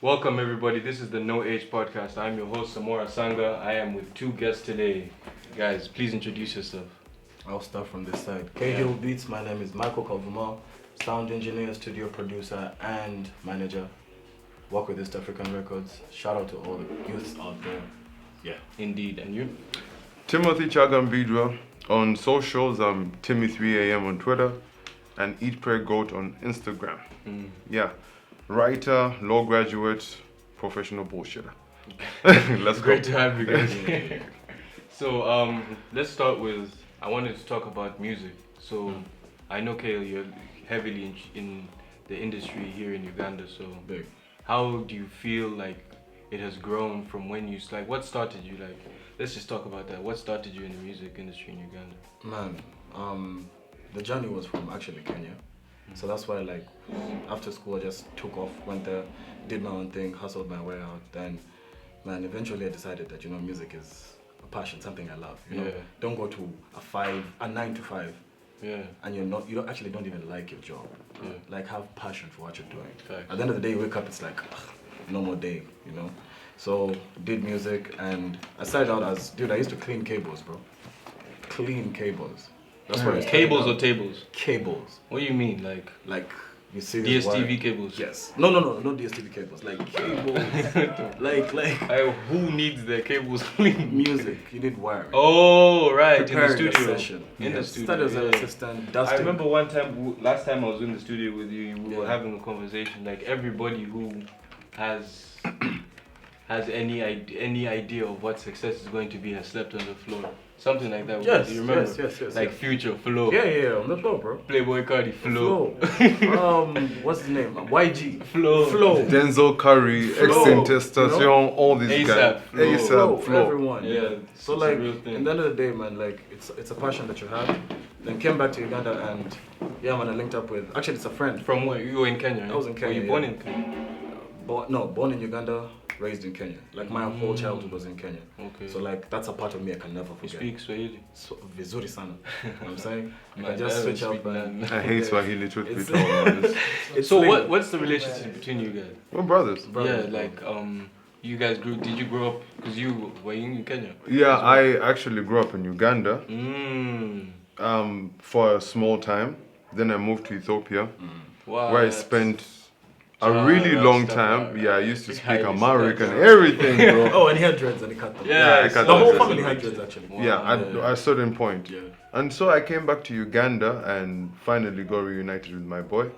Welcome everybody, this is the No Age Podcast. I'm your host Samora Sanga. I am with two guests today. Guys, please introduce yourself. I'll start from this side. K-Hill Beats, my name is Micheal Kavuma, sound engineer, studio producer and manager. Work with East African Records. Shout out to all the youths out there. Yeah. Indeed, and you? Timothy Kyagambiddwa. On socials, I'm Timmy3am on Twitter and Eat Pray Goat on Instagram. Yeah. Writer, law graduate, professional bullshitter. Let's go. Great to have you guys. So let's start with, I wanted to talk about music. So I know Kale, you're heavily in the industry here in Uganda. So Big. How do you feel like it has grown from when you, like what started you, like, let's just talk about that. What started you in the music industry in Uganda? Man, the journey was from actually Kenya. So that's why, like, after school I just took off, went there, did my own thing, hustled my way out. Then, man, eventually I decided that, music is a passion, something I love. You know, don't go to a 9 to 5. Yeah. And you don't even like your job. Yeah. Like, have passion for what you're doing. Facts. At the end of the day, you wake up, it's like, no more day, So, did music, and I started out as, I used to clean cables, bro. Clean cables. That's what it's cables or tables? Cables. What do you mean, like you see DSTV cables? Yes. No, not DSTV cables. Like cables. Who needs their cables clean? Music. You need wiring. Oh, right. Preparing in the studio. Session. In the studio. Started as an assistant. Dusting. I remember one time, last time I was in the studio with you, we were having a conversation. Like everybody who has any idea of what success is going to be has slept on the floor. Something like that. Yes, you remember? Yes. Like Future, Flow. Yeah, on the floor, bro. Playboy Cardi, Flow. What's his name? YG. Flow. Denzel Curry, XXXTentacion, all these guys. ASAP, Flow. Everyone. Yeah. So like, at the end of the day, man, like it's a passion that you have. Then came back to Uganda and I linked up with. Actually, it's a friend. From where? You were in Kenya. I was in Kenya. Were you born in Kenya? Born in Uganda, raised in Kenya. Like my whole childhood was in Kenya. Okay. So like that's a part of me I can never forget. You speak Swahili? So, vizuri sana. You know what I'm saying? You Man, can just switch up and... I hate Swahili, truth be told. So what's the relationship between you guys? We're brothers. Yeah, like you guys did you grow up, because you were in Kenya? Yeah, I actually grew up in Uganda for a small time. Then I moved to Ethiopia, where I spent a really long time. I used to speak Amharic and everything, bro. Oh, and he had dreads and he cut them. Yeah, I cut the whole them. family had dreads actually. At a certain point. Yeah. And so I came back to Uganda and finally got reunited with my boy.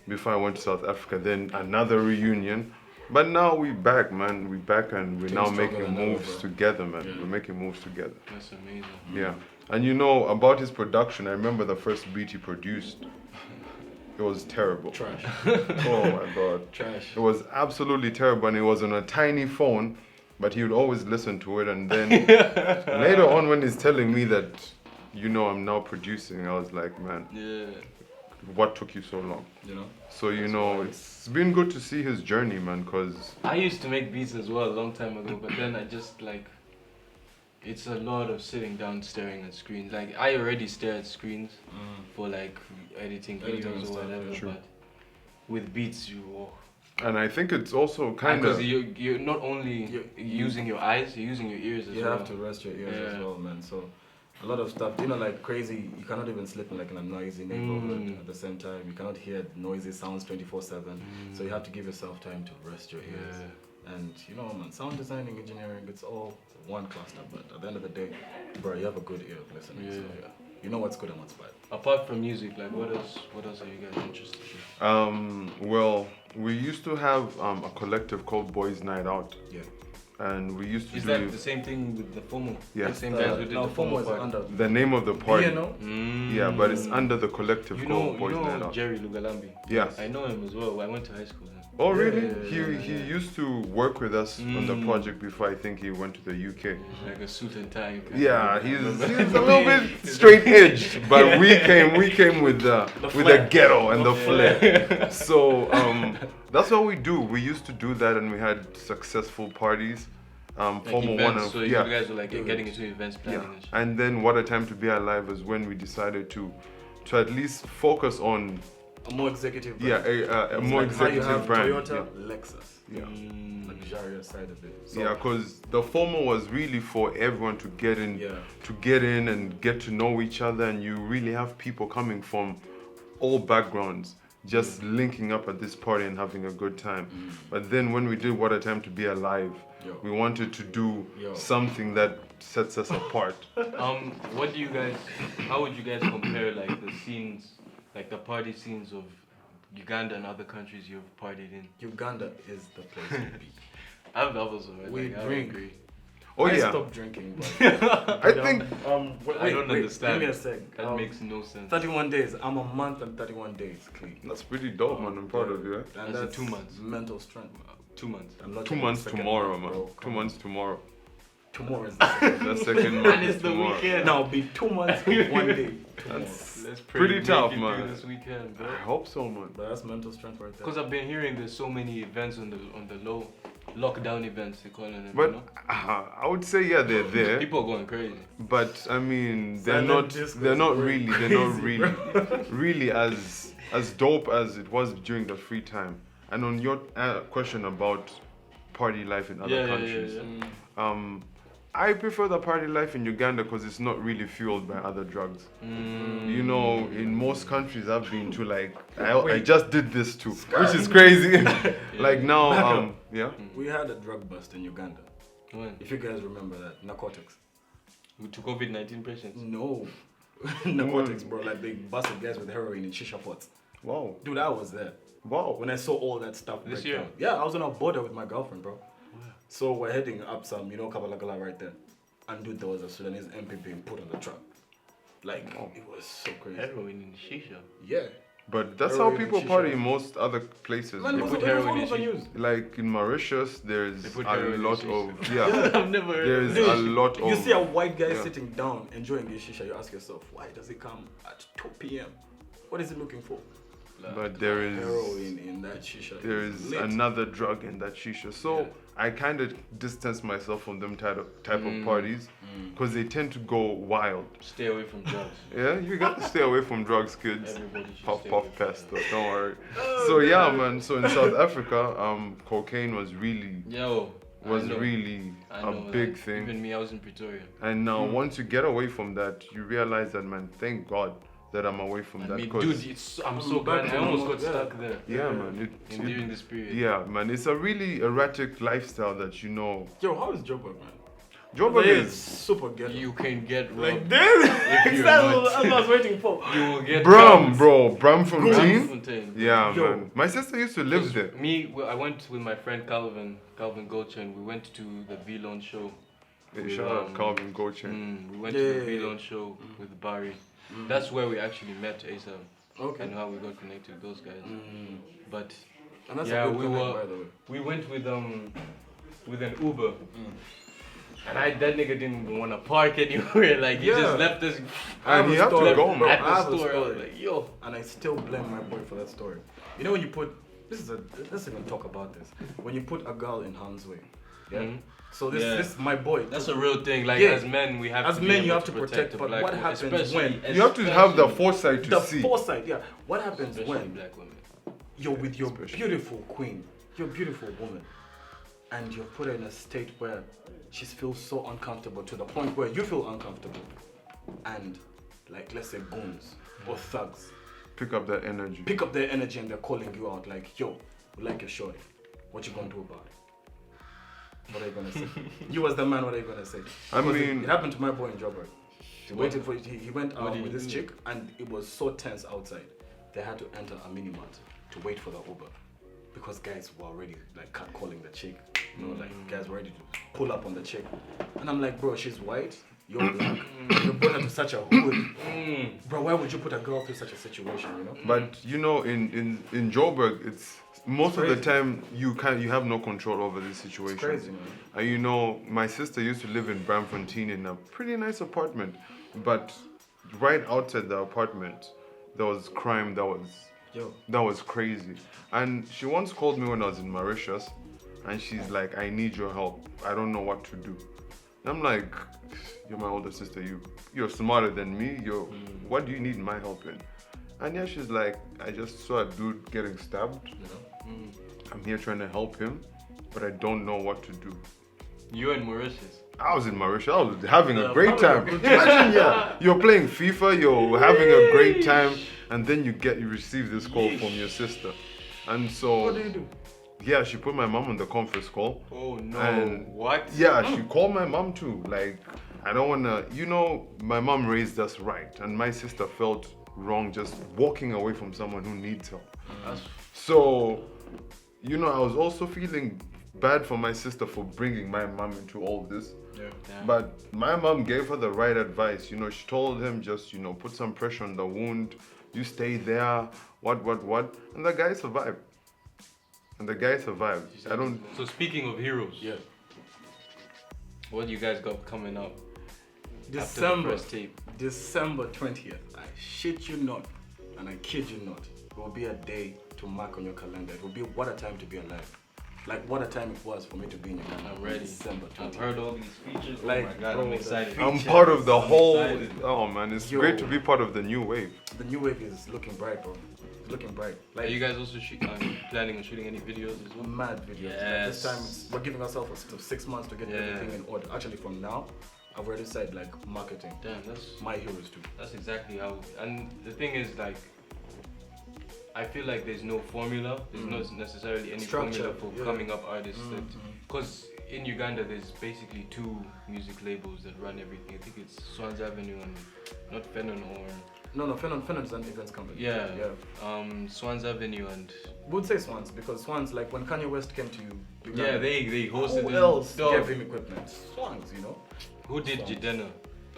Before I went to South Africa, then another reunion. But now we're back, man. We're back and we're now making moves together, man. Yeah. We're making moves together. That's amazing. Yeah. And about his production, I remember the first beat he produced. It was terrible. Trash. Oh my God. Trash. It was absolutely terrible, and it was on a tiny phone, but he would always listen to it. And then later on, when he's telling me that, I'm now producing, I was like, man, what took you so long? So it's been good to see his journey, man. Cause I used to make beats as well a long time ago, but then I just it's a lot of sitting down staring at screens. Like I already stare at screens for like editing videos or whatever, but with beats and I think it's also kind of, because you're not only using your eyes, you're using your ears as well. You have to rest your ears as well, man. So a lot of stuff, like crazy, you cannot even sleep in a noisy neighborhood at the same time. You cannot hear noisy sounds 24/7. So you have to give yourself time to rest your ears. And man, sound designing, engineering, it's all one cluster, but at the end of the day, bro, you have a good ear of listening. So you know what's good and what's bad. Apart from music, like what else are you guys interested in? Well, we used to have a collective called Boys Night Out. Yeah. And we used to Is that the same thing with the FOMO? Yeah. The same guys who did the FOMO is under the name of the party. Yeah, but it's under the collective called Boys Night Out. Jerry Lugalambi? Yes. I know him as well. I went to high school then. Oh really? Yeah. He used to work with us on the project before I think he went to the UK. Like a suit and tie. Yeah, he's a little bit straight edged, but we came with the ghetto and the flair. So that's what we do. We used to do that, and we had successful parties. Like Formula events, One, so you guys were like getting into events planning and shit. and then What a Time to Be Alive was when we decided to at least focus on a more executive brand. A more like executive how you have brand. Toyota, Lexus. Yeah. Luxurious side of it. So, Yeah, because the former was really for everyone to get in and get to know each other, and you really have people coming from all backgrounds just linking up at this party and having a good time. But then when we did What a Time to Be Alive, we wanted to do something that sets us apart. What do you guys? How would you guys compare like the scenes, like the party scenes of Uganda and other countries you've partied in? Uganda is the place to be. I've also We I drink. agree. Oh I yeah. stopped drinking. But I think I don't understand. Give me a sec. That makes no sense. 31 days. I'm a month and 31 days clean. that's pretty dope, man. I'm proud of you. Eh? And That's 2 months. Mental strength. 2 months. I'm not 2 taking months the second tomorrow, month, man. bro. 2 months tomorrow. Tomorrow is the second. The second month. And it's the tomorrow. weekend. Now be 2 months and 1 day. Tomorrow. Let's pretty tough, make it man. through this weekend, bro. I hope so, man. But that's mental strength right there. Because I've been hearing there's so many events on the low, lockdown events they call them. But you know? I would say they're there. People are going crazy. But I mean, they're Silent not disco is really as dope as it was during the free time. And on your question about party life in other countries, I prefer the party life in Uganda because it's not really fueled by other drugs. You know, in most countries I've been to, like I just did this too, which is crazy. Like now, We had a drug bust in Uganda. When? If you guys remember that, narcotics. To COVID-19 patients. No, narcotics, bro. Like they busted guys with heroin in shisha pots. Wow, Dude, I was there wow. when I saw all that stuff. This break year? down. Yeah, I was on a border with my girlfriend, bro. So we're heading up some, Kabalagala right there. And dude, there was a Sudanese MP being put on the truck. Like, it was so crazy. Heroin in shisha. Yeah. But that's Heroin how and people shisha. party in most other places. Man, They it put- was all heroin in over shisha. news. like in Mauritius, there's They put a heroin in lot shisha. of I've never heard There's of a lot of You see a white guy yeah. sitting down enjoying his shisha, you ask yourself, why does he come at 2 p.m.? What is he looking for? but there is Heroin in that shisha. there is lit. another drug in that shisha. So I kind of distance myself from them type of parties because they tend to go wild. Stay away from drugs. Yeah, you got to stay away from drugs, kids. Everybody should Puff stay puff away from pass though, don't worry. So yeah, man. So in South Africa, cocaine was really I a know, big like, thing. Even me, I was in Pretoria. And now once you get away from that, you realize that, man, thank God that I'm away from I that. mean, 'cause- dude, I'm so glad. I almost got stuck there. yeah, man. During this period. Yeah, man. It's a really erratic lifestyle that Yo, how is Joburg, man? Joburg It is super ghetto. You can get like robbed. this? If you're That's not- what I was waiting for. You will get Brum, bro. Bramfontein. Fontaine. Yeah, Yo. man. My sister used to live there. I went with my friend Calvin Gochen. We went to the V-Lone show. Hey, with, shout out Calvin Gochin. We went to the V-Lone show with Barry. That's where we actually met Asa. Okay. And how we got connected with those guys. But And that's yeah, a good we connect, were- by the way. we went with an Uber. And that nigga didn't even want to park anywhere. Like he Yeah. just left us And he had to story, go, bro. man. at I the have a store. I was story. like, yo. And I still blame my boy for that story. You know when you put let's even talk about this. When you put a girl in harm's way. Yeah. Mhm. So this Yeah. this my boy. That's a real thing. Like Yeah. as men, we have As to be men, able you have to protect, the but black what women, happens especially- when- You have to have the especially- foresight to the see. foresight, yeah. What happens especially when black women. you're with your Especially. beautiful queen, your beautiful woman, and you put her in a state where she feels so uncomfortable to the point where you feel uncomfortable, and like let's say goons or thugs Pick up that energy. pick up their energy and they're calling you out like, yo, we like your shorty. What you gonna do about it? What are you gonna say? You as the man, what are you gonna say? I Because mean- it happened to my boy in Joburg. He waited for he went What out did with he this do? chick and it was so tense outside. They had to enter a mini mart to wait for the Uber because guys were already like catcalling the chick. You know, like guys were ready to pull up on the chick. And I'm like, bro, she's white. you're black, you're born into such a hood. Bro, why would you put a girl through such a situation, you know? But you know, in Joburg, it's most of the time you have no control over this situation. It's crazy, man. And you know, my sister used to live in Braamfontein in a pretty nice apartment, but right outside the apartment, there was crime that was crazy. And she once called me when I was in Mauritius, and she's like, "I need your help. I don't know what to do." And I'm like, "You're my older sister. You're smarter than me. What do you need my help in?" And yeah, she's like, "I just saw a dude getting stabbed. I'm here trying to help him, but I don't know what to do." You're in Mauritius. I was in Mauritius. I was having a great time. Imagine, you're playing FIFA, you're having a great time, and then you receive this call from your sister. And so, What do you do? yeah, she put my mom on the conference call. Oh no! And What? Yeah, she called my mom too. Like, I don't wanna, my mom raised us right, and my sister felt wrong just walking away from someone who needs help. So, I was also feeling bad for my sister for bringing my mom into all this. Yeah. But my mom gave her the right advice. She told him just, put some pressure on the wound. You stay there, what. And the guy survived. I don't... So speaking of heroes, what do you guys got coming up? December After the first tape? December 20th. I shit you not, and I kid you not. It will be a day to mark on your calendar. It will be what a time to be alive. Like what a time it was for me to be in Uganda. I'm ready. December 20th. I've heard all these features. Like, oh my god, bro, I'm excited. I'm part of the whole... excited. Oh man, it's great to be part of the new wave. The new wave is looking bright, bro. It's looking bright. Are you guys also planning on shooting any videos as well? Mad videos. Yes. Like this time we're giving ourselves 6 months to get everything in order. Actually, from now, I've already said like marketing. Damn, that's My heroes too. That's exactly how. And the thing is, like, I feel like there's no formula. There's not necessarily any Structure, formula for coming up artists. Because in Uganda, there's basically 2 music labels that run everything. I think it's Swans Avenue and not Fennon or. No, Fennon is an events company. Yeah. Swans Avenue and. We would say Swans because Swans, like when Kanye West came to Uganda. Yeah, they hosted. Who else Dog. gave him equipment? Swans, Who did Jidena?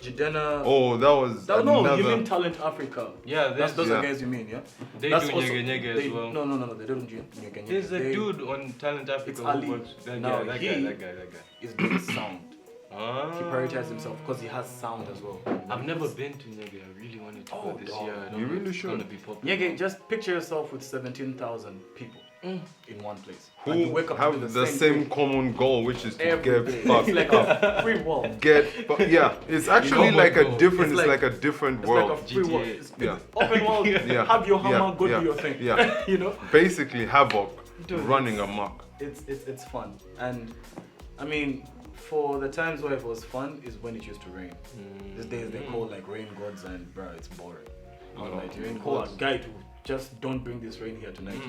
Jidena. Oh, that was No, another... you mean Talent Africa. Yeah, Those are guys you mean, yeah? They That's do also- Nyege Nyege as well. No, they don't do Nyege Nyege. There's a dude on Talent Africa It's who Ali. works. That Now, guy. he is doing sound. Ah. He prioritizes himself because he has sound as well. I've never been to Nyege. I really wanted to go this dog. year. I don't You know really if it's should. gonna be popular. Nyege, just picture yourself with 17,000 people in one place. And you Who wake up to have do the same thing common goal, which is to every get day. fucked It's like up. a free world. It's actually Common like a goal. different, It's it's like- like a different It's world. like a free world. GTA. It's Yeah. open world. Yeah. Have your hammer, Yeah. go Yeah. do your thing. Yeah. Basically havoc Dude, running amok. It's fun. And I mean, for the times where it was fun is when it used to rain. These days they call like rain gods and bruh, it's boring. Like you call a guy to just don't bring this rain here tonight,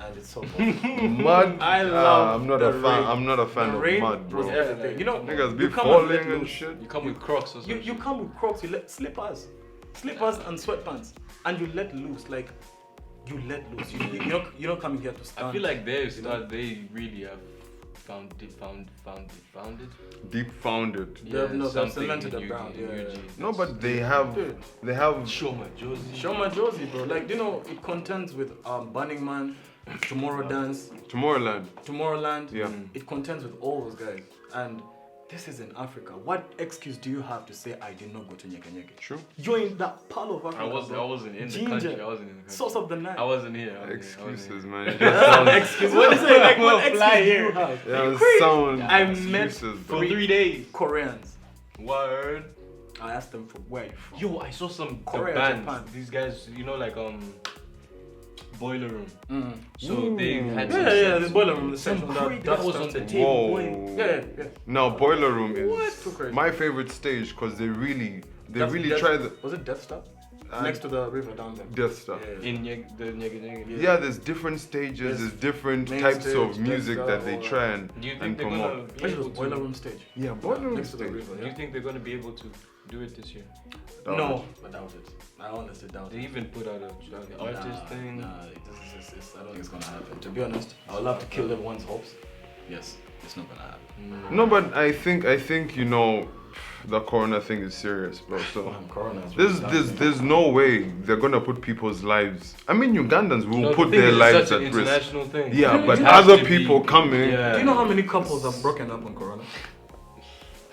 and it's so boring. Mud. I love I'm not the a fan. rain. I'm not a fan The of rain mud, bro. was everything. Niggas be you come and let falling and loose. shit. You come with Crocs or something. You come with Crocs, you let slippers and sweatpants, and you let loose. Like you let loose. You're not coming here to stand. I feel like they really have found it. Deep founded. They've something cemented in the ground. Yugi, Yeah. Yugi. No, but they have. Shoma Josie. Shoma Josie, bro. Like it contends with Burning Man, Tomorrow Dance, Tomorrowland. Yeah. It contends with all those guys. And this is in Africa. What excuse do you have to say I did not go to Nyege Nyege? True. You're in that part of Africa. I wasn't in the country. I wasn't in the country. Source of the night. I wasn't here. Excuses, man. It just sounds. Excuse. What is it? Like, I'm what gonna fly excuse do you here. have? Yeah, sound. I met excuses, For bro. 3 days. Koreans. Word. I asked them from where you from. Yo, I saw some Korea, bands. Japan. These guys, like Boiler Room. Mm. So they had some Yeah, sets. the boiler room, the Some section crazy- that was on the table. Whoa. Yeah. Now, Boiler Room What? Too is crazy. my favorite stage because they really That's try the Was it Death Star? Next to the river down there. Death stuff. Yeah. In the Nyege Nyege. Yeah, there's different stages, There's there's different main types stage, of music Death that Star, they all try Do you think and they're gonna promote. be Actually, it was able boiler to? room stage. Yeah, Boiler Room Next to the stage. river. Do you think they're gonna be able to do it this year? No, I doubt it. I honestly doubt They it. even put out an artist thing. Nah, I don't think it's gonna happen. To be honest, I would love to kill everyone's hopes. Yes, it's not gonna happen. No, but I think the corona thing is serious, bro. So Corona is there's no way they're gonna put people's lives. I mean, Ugandans will No, put the thing their is, lives it's such at an risk. international thing. Yeah, It but has other to people be- coming. Yeah. Do you know how many couples have broken up on Corona?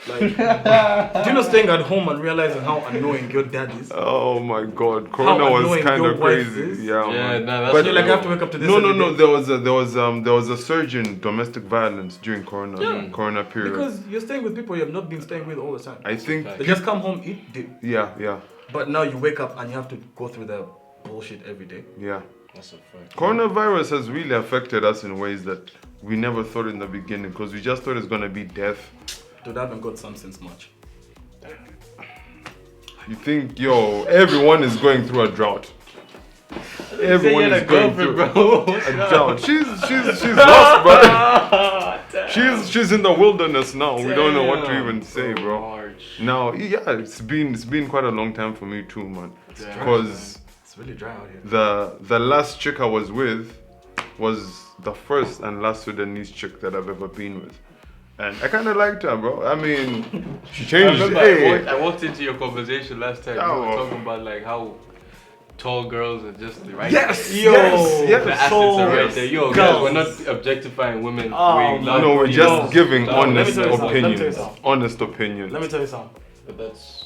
Like, do you know staying at home and realizing how annoying your dad is? Oh my God, Corona was annoying kind your of wife crazy. is. Yeah, Yeah, man. nah, that's But You like have to wake up to this. no, every day. there was a surge in domestic violence during Corona period. Because you're staying with people you have not been staying with all the time. I think, They just come home, eat, dip. yeah, But now you wake up and you have to go through the bullshit every day. yeah. That's a fact. Coronavirus has really affected us in ways that we never thought in the beginning, because we just thought it's gonna be death. Dude, I haven't got some since March. You think, yo, everyone is going through a drought. Everyone is going through a drought. She's lost, bro. She's in the wilderness now. We don't know what to even say, bro. Now, yeah, it's been quite a long time for me too, man. Because It's really dry out here. the last chick I was with was the first and last Sudanese chick that I've ever been with. And I kind of liked her, bro. I mean, she I changed. remember Hey, I walked into your conversation last time. You were talking about like how tall girls are just the right. yes, Yo, yes. The assets are right there. Yo, guys, we're not objectifying women. Oh, No, we're just giving honest Let me tell you something. opinions. Honest opinions. Let me tell you something. But that's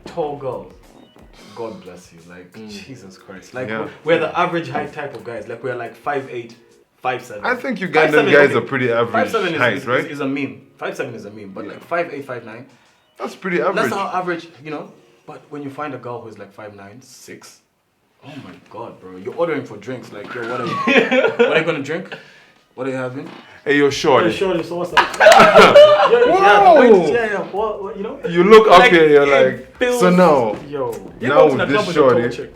Tall girls. God bless you. Like, Jesus Christ. Like, Yeah. we're the average height type of guys. Like, we're like 5'8", 5'7". I think Ugandan guys are pretty average 5'7" height, right? is a meme. 5'7" is a meme, but like 5'8", 5'9". That's pretty average. That's how average, you know. But when you find a girl who's like 5'9", 6", oh my God, bro. You're ordering for drinks. Like, yo, what are you gonna drink? What are you having? Hey, you're short. Shorty, so what's up? Yeah, what, you know? You look up Like, here, you're it like, feels- so now, Yo, now with this shorty.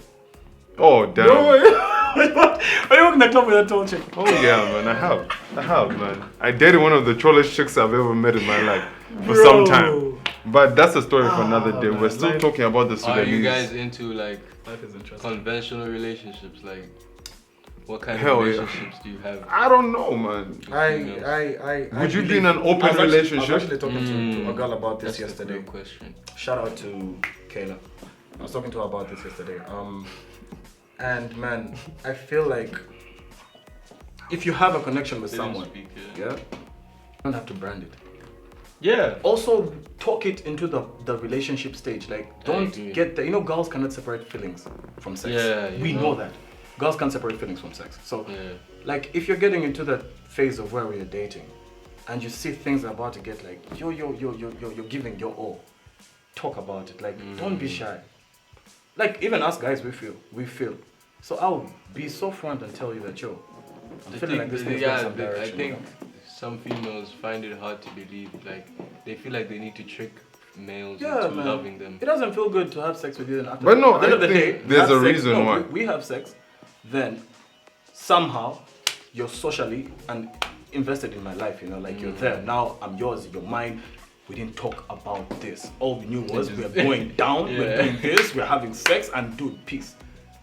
Oh, damn. Are you walking in the club with a tall chick? Oh, yeah, man. I have, man. I dated one of the tallest chicks I've ever met in my life for some time. But that's a story for another day. We're still life- talking about the Are Sudanese. you guys into like Life is interesting. conventional relationships? Like, what kind Hell of yeah. relationships do you have? I don't know, man. Would you be in an open relationship? I was actually talking to a girl about this That's yesterday. the real question. Shout out to Kayla. I was talking to her about this yesterday. And man, I feel like if you have a connection with someone, yeah, you don't have to brand it. Yeah. Also, talk it into the relationship stage. Like, don't agree. get the, you know, girls cannot separate feelings from sex. Yeah, you we know. know that. Girls can't separate feelings from sex. So, Yeah. like, if you're getting into that phase of where we're dating, and you see things are about to get like, you're giving your all, talk about it. Like, don't be shy. Like, even us guys, we feel. So I'll be so front and tell you that, yo, I'm feeling like this thing's going some I direction. think some females find it hard to believe. Like, they feel like they need to trick males Yeah, into man. loving them. It doesn't feel good to have sex with you and after But no, at the end I of the day, think there's have a sex- reason no, why. we have sex, then somehow you're socially and invested in my life, you know, like you're there. Now I'm yours, you're mine. We didn't talk about this. All we knew was we're going down, we're doing this, we're having sex, and dude, peace.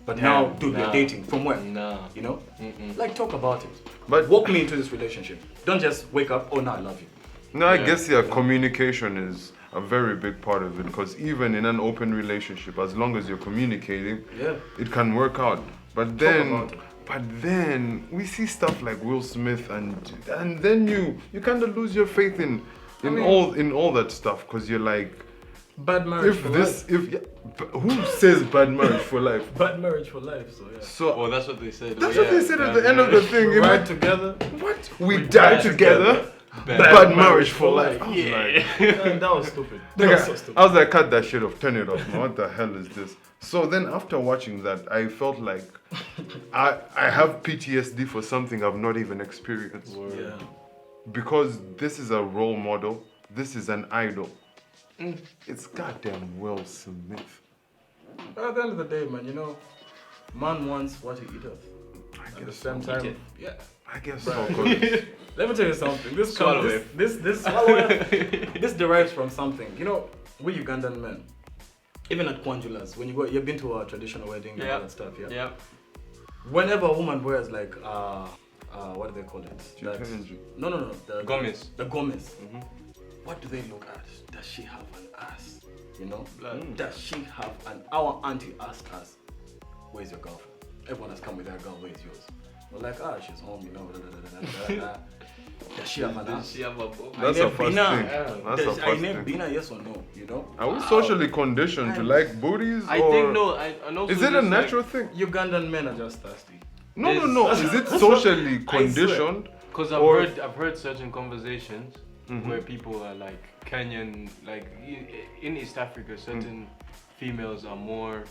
But now, dude, we're dating. From where? Nah. You know? Like, talk about it. But- walk me into this relationship. Don't just wake up, oh, no, I love you. No, I guess communication is a very big part of it, because even in an open relationship, as long as you're communicating, Yeah. it can work out. But about it. then we see stuff like Will Smith, and then you kind of lose your faith in all that stuff, because you're like, Bad marriage for life. who says bad marriage for life? Bad marriage for life, so yeah. So Oh, that's what they said. that's what they said at the end of the thing. We ride together. What? We die together. Bad marriage for life. I was like, Man, that was stupid. That Nigga, was so stupid. I was like, cut that shit off, turn it off, man. What the hell is this? So then after watching that, I felt like I have PTSD for something I've not even experienced. Yeah. Because this is a role model, this is an idol. It's goddamn Will Smith. But at the end of the day, man, you know, man wants what he eateth. At the same time, yeah. I guess so. 'Cause Let me tell you something. This Swallow comes, this derives from something. You know, we Ugandan men, even at Kwanjulas, when you've been to a traditional wedding and all that stuff, yeah. Yeah. Whenever a woman wears like what do they call it? Juggling. No, the Gomez. The gomez. what do they look at? Does she have an ass? You know? Does she have an... Our auntie asked us, where's your girlfriend? Everyone has come with their girl, where's yours? We're like, she's home, you know. Does she have an ass? Does she have a boob? That's the first thing. That's the I first name thing. Bina, yes or no, you know? Are we socially conditioned to like booties? I or think no. And also is it a just, natural thing? Ugandan men are just thirsty. No. Is it socially conditioned? Because Or- I've heard certain conversations where people are like Kenyan, like in East Africa, certain females are more.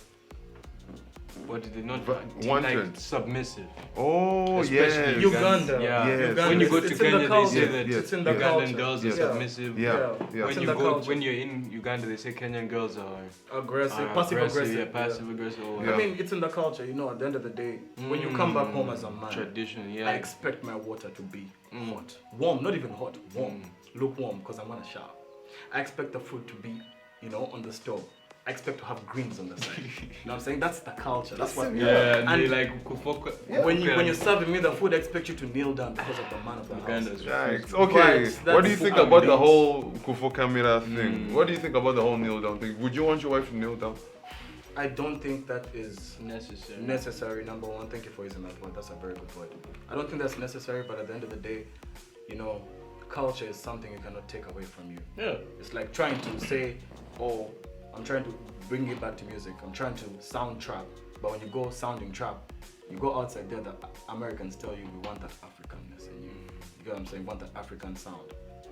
What did they not wanted. like submissive? Oh, Especially yes. Uganda. Yeah. Yes. Uganda. When you go to It's in the Kenya, they culture. say that It's in the Ugandan culture. girls are Yeah. submissive. Yeah. It's in the When culture. you're in Uganda, they say Kenyan girls are Aggressive, passive aggressive. Yeah, passive aggressive. Or Yeah. I mean, it's in the culture, you know, at the end of the day, when you come back home as a man, tradition. Yeah. I expect my water to be hot. Warm, not even hot, warm. Lukewarm, because I'm gonna shower. I expect the food to be, you know, on the stove. I expect to have greens on the side. You know what I'm saying? That's the culture. That's what. Yeah, and they And like when you're serving me the food, I expect you to kneel down because of the man of the house. Uganda's Yikes. Okay, But what do you that's think how about it the is. whole Kufo Kamira thing? What do you think about the whole kneel down thing? Would you want your wife to kneel down? I don't think that is necessary. necessary. Number one, thank you for using that word. That's a very good word. I don't think that's necessary, but at the end of the day, you know, culture is something you cannot take away from you. Yeah. It's like trying to say, oh, I'm trying to bring it back to music. I'm trying to sound trap. But when you go sounding trap, you go outside there, the Americans tell you, we want that Africanness in you. You get what I'm saying? We want that African sound.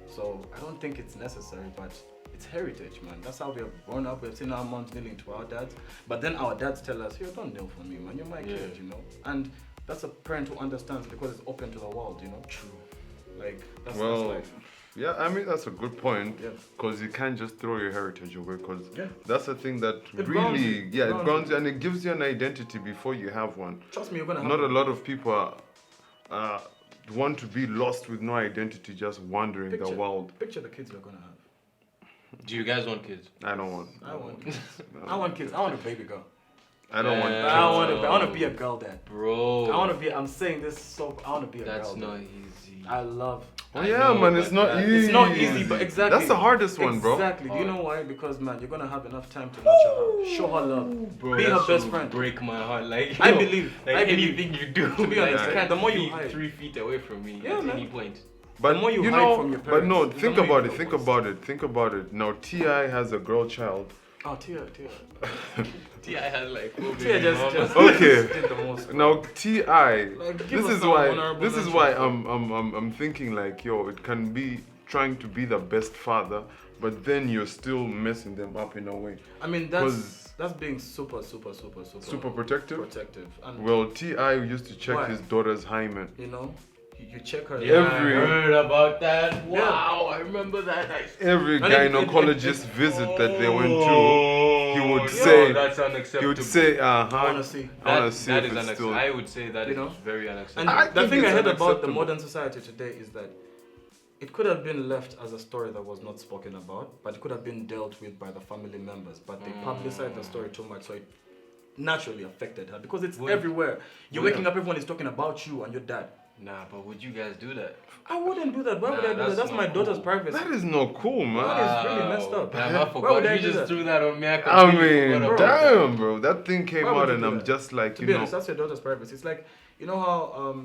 So I don't think it's necessary, but it's heritage, man. That's how we have grown up. We've seen our moms kneeling to our dads. But then our dads tell us, yo, don't kneel for me, man. You're my kid, you know? And that's a parent who understands because it's open to the world, you know? True. Like, that's life. Yeah, I mean that's a good point Yeah. because you can't just throw your heritage away because Yeah. that's the thing that It grounds really, you. it grounds you and it gives you an identity before you have one. Trust me, you're gonna have Not a lot of people want to be lost with no identity, just wandering the world. Picture the kids you're gonna have. Do you guys want kids? I don't want. I want kids. I want kids. I want a baby girl. I don't want. Yeah. kids. I want to be a girl dad. Bro. I want to be. I'm saying this so. I want to be a That's girl. not dad. easy. I love. Oh I yeah, know, man, but it's not that- easy. It's not easy, but exactly. That's the hardest one, bro. Exactly. Do you know why? Because man, you're gonna have enough time to nurture her, show her love, Bro, be her that best should friend. break my heart. Like I yo, believe. like I believe. anything you do, To be honest, like, the more you be hide. 3 feet away from me Yeah, at man. any point. But The more you you hide know, from your but no, parents, the think more you about feel it. Think worse. about it. Think about it. Now Ti has a girl child. Oh, Tia. Ti has like 4 Tia baby mamas. just Okay. did the most. Now Ti, Like, give this us is some why. honorable This is mention why for- I'm thinking like, yo, it can be trying to be the best father, but then you're still messing them up in a way. I mean, 'Cause- that's being super Super protective. protective. And Well, Ti used to check Why? his daughter's hymen. you know, you check her. Yeah, Every- I heard about that. Wow, I remember that. Every And gynecologist visit that they went to, he would Yo, say, that's he unacceptable. would say, I wanna see. I want to see that if is it's still. I would say that You is know? very And unacceptable. I the think thing I it's heard about the unacceptable. modern society today is that it could have been left as a story that was not spoken about, but it could have been dealt with by the family members. But they publicized the story too much, so it naturally affected her because it's Would- everywhere. You're would- waking up, everyone is talking about you and your dad. Nah, but would you guys do that? I wouldn't do that. Why would Nah, I do that? that's That's my not daughter's cool. privacy. That is not cool, man. That is really messed up. Damn, I Why forgot. would I You do just that? threw that on me. I completely mean, forgot about damn, bro. That thing came Why would out you and do I'm that? just like, To you be know. honest, that's your daughter's privacy. It's like, you know how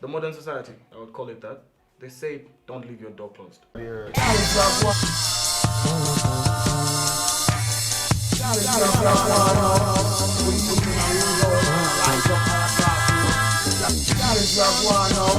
the modern society, I would call it that, they say don't leave your door closed. Gotta drop one, oh.